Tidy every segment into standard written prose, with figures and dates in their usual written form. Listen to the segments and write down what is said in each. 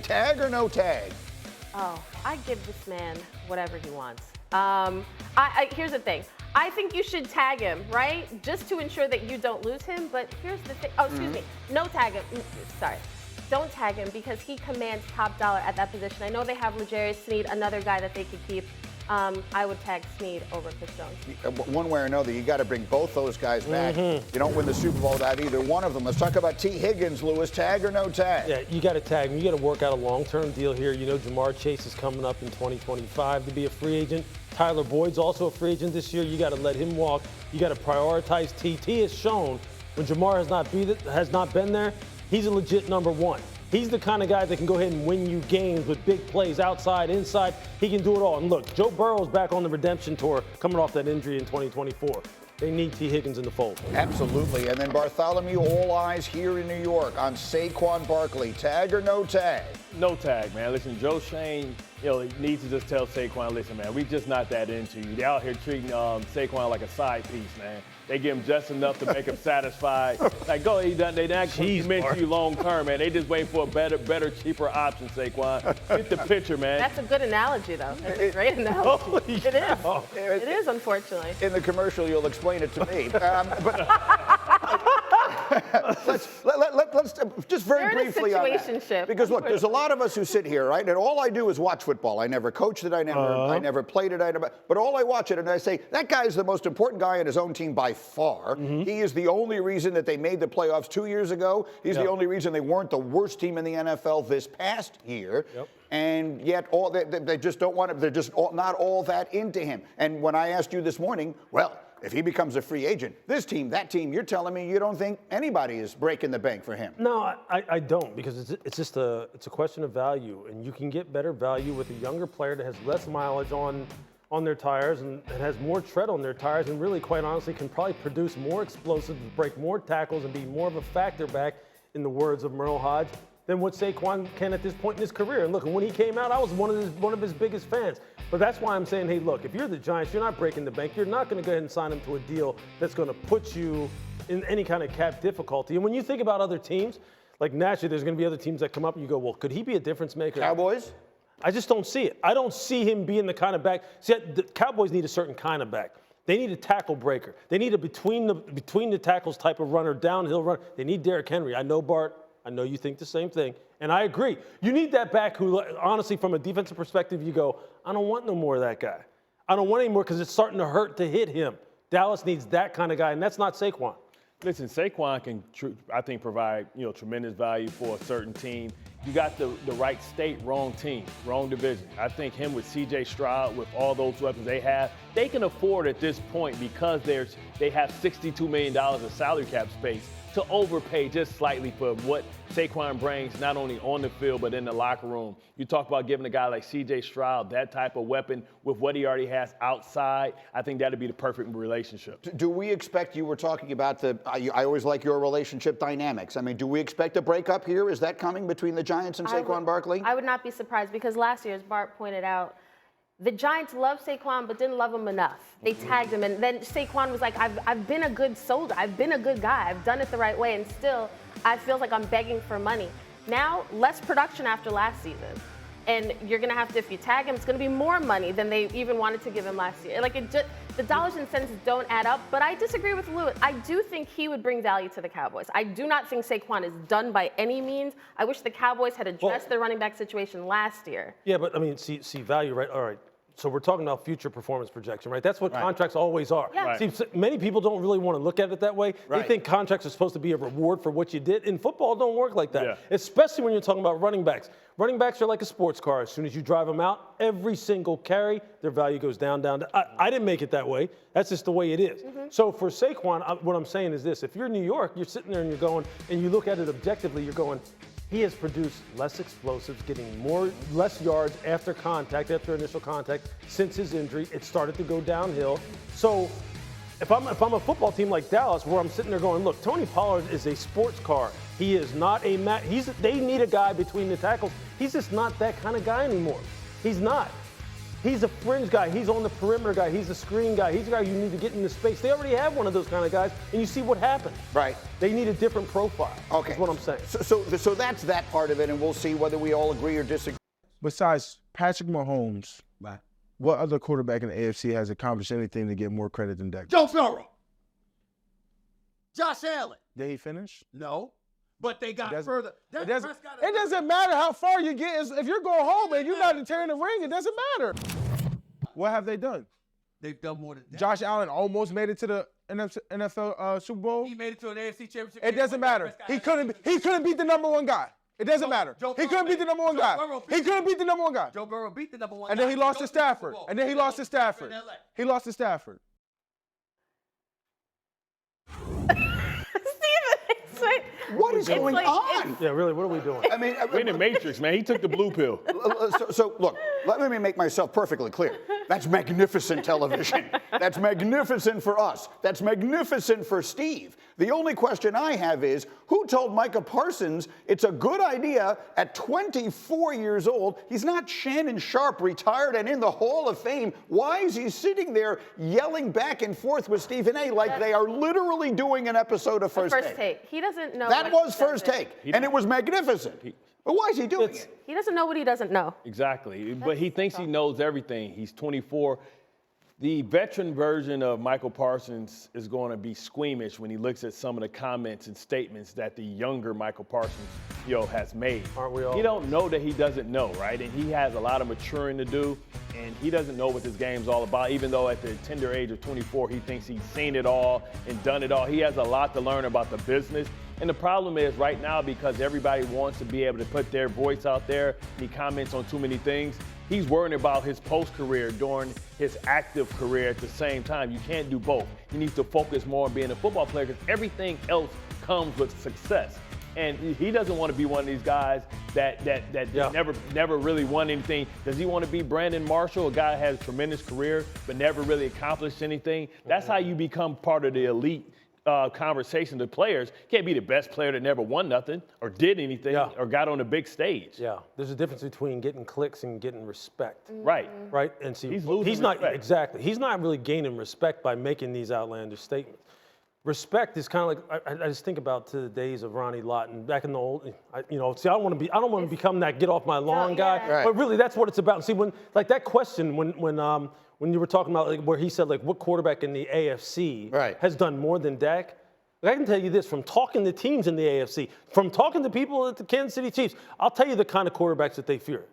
tag or no tag? Oh, I give this man whatever he wants. Here's the thing. I think you should tag him, right? Just to ensure that you don't lose him. But here's the thing. Oh, excuse me. No tag him. Sorry. Don't tag him because he commands top dollar at that position. I know they have L'Jarius Sneed, another guy that they could keep. I would tag Sneed over Chris Jones. One way or another, you got to bring both those guys back. You don't win the Super Bowl without either one of them. Let's talk about T. Higgins, Lewis. Tag or no tag? Yeah, you got to tag him. You got to work out a long-term deal here. You know, Jamar Chase is coming up in 2025 to be a free agent. Tyler Boyd's also a free agent this year. You got to let him walk. You got to prioritize T. T has shown when Jamar has not been there, he's a legit number one. He's the kind of guy that can go ahead and win you games with big plays outside, inside. He can do it all. And look, Joe Burrow's back on the redemption tour coming off that injury in 2024. They need T. Higgins in the fold. Absolutely. And then Bartholomew, all eyes here in New York on Saquon Barkley. Tag or no tag? No tag, man. Listen, Joe Shane, needs to just tell Saquon, listen, man, we just not that into you. They out here treating Saquon like a side piece, man. They give him just enough to make him satisfied. Like, go, they not commit to you long term, man. They just wait for a better, cheaper option, Saquon. Get the picture, man. That's a good analogy, though. That's a great analogy. It is. It is, unfortunately. In the commercial, you'll explain it to me. Let's just very briefly on that. Because look, there's a lot of us who sit here, right? And all I do is watch football. I never coached it. I never played it. But all I watch it and I say, that guy is the most important guy on his own team by far. He is the only reason that they made the playoffs 2 years ago. He's the only reason they weren't the worst team in the NFL this past year. And yet they just don't want to, they're just not all that into him. And when I asked you this morning, well, if he becomes a free agent, this team, that team, you're telling me you don't think anybody is breaking the bank for him? No, I don't, because it's just a question of value, and you can get better value with a younger player that has less mileage on their tires and has more tread on their tires, and really, quite honestly, can probably produce more explosives, break more tackles, and be more of a factor back, in the words of Merle Hodge, than what Saquon can at this point in his career. And look, when he came out, I was one of his biggest fans. But that's why I'm saying, hey, look, if you're the Giants, you're not breaking the bank. You're not going to go ahead and sign him to a deal that's going to put you in any kind of cap difficulty. And when you think about other teams, like naturally there's going to be other teams that come up and you go, well, could he be a difference maker? Cowboys? I just don't see it. I don't see him being the kind of back. See, the Cowboys need a certain kind of back. They need a tackle breaker. They need a between the tackles type of runner, downhill runner. They need Derrick Henry. I know, Bart, I know you think the same thing, and I agree. You need that back who, honestly, from a defensive perspective, you go, I don't want no more of that guy. I don't want any more because it's starting to hurt to hit him. Dallas needs that kind of guy, and that's not Saquon. Listen, Saquon can, I think, provide tremendous value for a certain team. You got the right state, wrong team, wrong division. I think him with C.J. Stroud, with all those weapons they have, they can afford at this point because they have $62 million of salary cap space to overpay just slightly for what Saquon brings, not only on the field, but in the locker room. You talk about giving a guy like C.J. Stroud that type of weapon with what he already has outside. I think that'd be the perfect relationship. Do we expect, you were talking about I always like your relationship dynamics. I mean, do we expect a breakup here? Is that coming between the Giants and Saquon Barkley? I would not be surprised because last year, as Bart pointed out, the Giants loved Saquon but didn't love him enough. They tagged him, and then Saquon was like, I've been a good soldier. I've been a good guy. I've done it the right way, and still, I feel like I'm begging for money. Now, less production after last season. And you're going to have to, if you tag him, it's going to be more money than they even wanted to give him last year. Like, the dollars and cents don't add up, but I disagree with Lewis. I do think he would bring value to the Cowboys. I do not think Saquon is done by any means. I wish the Cowboys had addressed their running back situation last year. Yeah, but, I mean, see value, right? All right. So we're talking about future performance projection, right? That's what contracts always are. Yeah. Right. See, many people don't really want to look at it that way. They think contracts are supposed to be a reward for what you did. In football, it don't work like that, especially when you're talking about running backs. Running backs are like a sports car. As soon as you drive them out, every single carry, their value goes down. I didn't make it that way. That's just the way it is. So for Saquon, what I'm saying is this. If you're New York, you're sitting there and you're going, and you look at it objectively, you're going, he has produced less explosives, getting less yards after initial contact, since his injury. It started to go downhill. So if I'm a football team like Dallas, where I'm sitting there going, look, Tony Pollard is a sports car. He is not they need a guy between the tackles. He's just not that kind of guy anymore. He's not. He's a fringe guy. He's on the perimeter guy. He's a screen guy. He's a guy you need to get into space. They already have one of those kind of guys, and you see what happened. Right. They need a different profile. Okay. That's what I'm saying. So that's that part of it, and we'll see whether we all agree or disagree. Besides Patrick Mahomes, what other quarterback in the AFC has accomplished anything to get more credit than Dak? Joe Burrow. Josh Allen. Did he finish? No. But they got further. It doesn't matter how far you get. If you're going home and you're not tearing the ring, it doesn't matter. What have they done? They've done more than that. Josh Allen almost made it to the NFL Super Bowl. He made it to an AFC championship. It doesn't matter. He couldn't beat the number one guy. It doesn't matter. He couldn't beat the number one guy. He couldn't beat the number one guy. Joe Burrow beat the number one guy. And then he lost to Stafford. And then he lost to Stafford. He lost to Stafford. What is going on? Yeah, really, what are we doing? I mean, we're in the Matrix, man. He took the blue pill. So look, let me make myself perfectly clear. That's magnificent television. That's magnificent for us. That's magnificent for Steve. The only question I have is, who told Micah Parsons it's a good idea at 24 years old? He's not Shannon Sharp, retired and in the Hall of Fame. Why is he sitting there yelling back and forth with Stephen A. like they are literally doing an episode of First Take? He doesn't know. That was First Take, and it was magnificent. But why is he doing it? He doesn't know what he doesn't know. Exactly. But he thinks he knows everything. He's 24. The veteran version of Michael Parsons is going to be squeamish when he looks at some of the comments and statements that the younger Michael Parsons, has made. Aren't we all? He don't know that he doesn't know, right? And he has a lot of maturing to do, and he doesn't know what this game's all about, even though at the tender age of 24, he thinks he's seen it all and done it all. He has a lot to learn about the business. And the problem is right now, because everybody wants to be able to put their voice out there, he comments on too many things. He's worrying about his post-career during his active career at the same time. You can't do both. He needs to focus more on being a football player because everything else comes with success. And he doesn't want to be one of these guys that never really won anything. Does he want to be Brandon Marshall, a guy that has a tremendous career but never really accomplished anything? That's how you become part of the elite conversation to players. Can't be the best player that never won nothing or did anything or got on a big stage. Yeah, there's a difference between getting clicks and getting respect. Right. Right? And see, he's not respect. exactly. He's not really gaining respect by making these outlandish statements. Respect is kind of like I just think about to the days of Ronnie Lott back in the old. I don't want to become that get off my lawn guy. Right. But really, that's what it's about. And see, when like that question when you were talking about like, where he said like what quarterback in the AFC has done more than Dak. I can tell you this from talking to teams in the AFC, from talking to people at the Kansas City Chiefs. I'll tell you the kind of quarterbacks that they fear.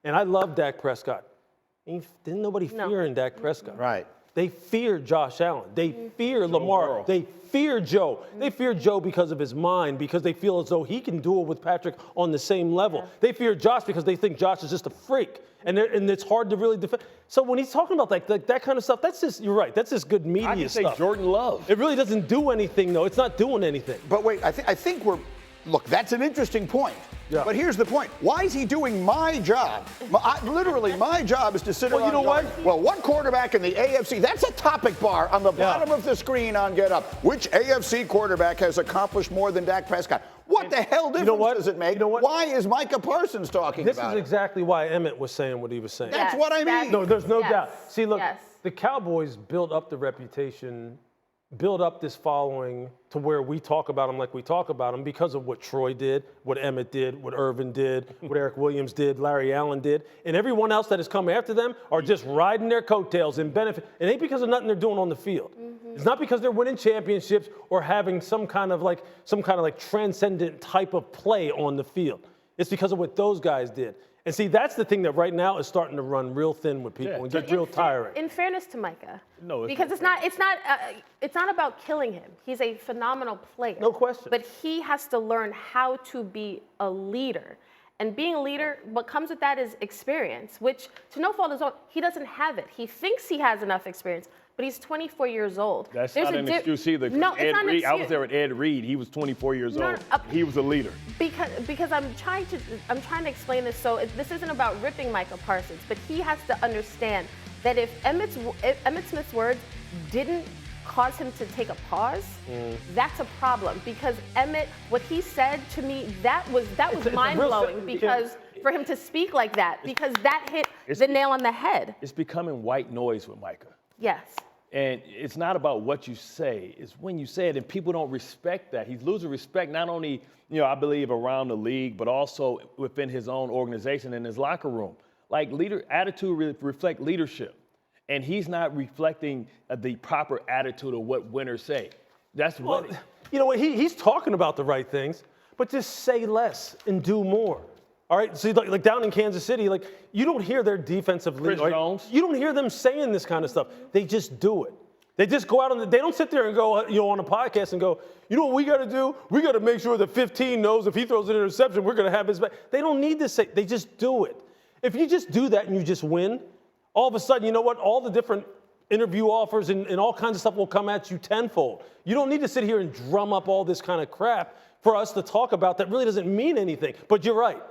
And I love Dak Prescott. Didn't nobody fear in Dak Prescott? Right. They fear Josh Allen. They fear Lamar. They fear Joe. They fear Joe because of his mind, because they feel as though he can duel with Patrick on the same level. They fear Josh because they think Josh is just a freak, and it's hard to really defend. So when he's talking about like that kind of stuff, that's just, you're right, that's just good media stuff. I can say Jordan Love. It really doesn't do anything, though. It's not doing anything. But wait, I think look, that's an interesting point. Yeah. But here's the point. Why is he doing my job? Literally, my job is to sit around. You know what? Well, what quarterback in the AFC? That's a topic bar on the bottom of the screen on Get Up. Which AFC quarterback has accomplished more than Dak Prescott? What the hell difference does it make? You know what? Why is Micah Parsons talking about it? This is exactly why Emmett was saying what he was saying. That's what I mean. No, there's no doubt. See, look, the Cowboys built up the reputation, build up this following to where we talk about them like we talk about them because of what Troy did, what Emmett did, what Irvin did, what Eric Williams did, Larry Allen did, and everyone else that has come after them are just riding their coattails and benefit. It ain't because of nothing they're doing on the field. It's not because they're winning championships or having some kind of like transcendent type of play on the field. It's because of what those guys did. And see, that's the thing that right now is starting to run real thin with people and get real tiring. In fairness to Micah, no, because it's not about killing him. He's a phenomenal player. No question. But he has to learn how to be a leader. And being a leader, what comes with that is experience, which, to no fault of his own, he doesn't have it. He thinks he has enough experience, but he's 24 years old. That's not an excuse either. No, it's not an excuse. I was there with Ed Reed. He was 24 years old. He was a leader. Because I'm trying to explain this. So this isn't about ripping Micah Parsons, but he has to understand that if Emmett Smith's words didn't cause him to take a pause, that's a problem. Because Emmett, what he said to me, that was mind-blowing. Because for him to speak like that, because that hit the nail on the head. It's becoming white noise with Micah. Yes. And it's not about what you say, it's when you say it, and people don't respect that. He's losing respect not only, I believe around the league, but also within his own organization and his locker room. Like attitude reflect leadership, and he's not reflecting the proper attitude of what winners say. That's what. Well, you know what? He's talking about the right things, but just say less and do more. All right, so like down in Kansas City, like you don't hear their defensive leader. Chris Jones. You don't hear them saying this kind of stuff. They just do it. They just go out they don't sit there and go, on a podcast and go, you know what we got to do? We got to make sure that 15 knows if he throws an interception, we're going to have his back. They don't need to say. They just do it. If you just do that and you just win, all of a sudden, you know what? All the different interview offers and all kinds of stuff will come at you tenfold. You don't need to sit here and drum up all this kind of crap for us to talk about that really doesn't mean anything. But you're right.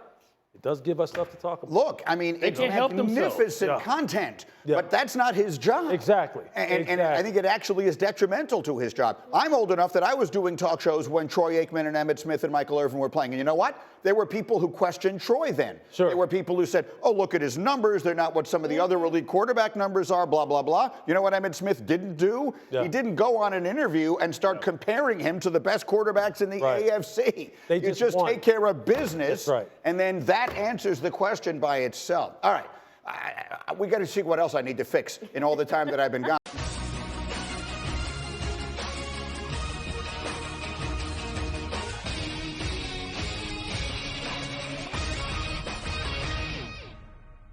It does give us stuff to talk about. Look, I mean, it's magnificent content, but that's not his job. Exactly. And I think it actually is detrimental to his job. I'm old enough that I was doing talk shows when Troy Aikman and Emmitt Smith and Michael Irvin were playing. And you know what? There were people who questioned Troy then. Sure. There were people who said, oh, look at his numbers. They're not what some of the other elite quarterback numbers are, blah, blah, blah. You know what Emmitt Smith didn't do? Yeah. He didn't go on an interview and start comparing him to the best quarterbacks in the AFC. They just take care of business. That's right. And then that answers the question by itself. All right. We got to see what else I need to fix in all the time that I've been gone.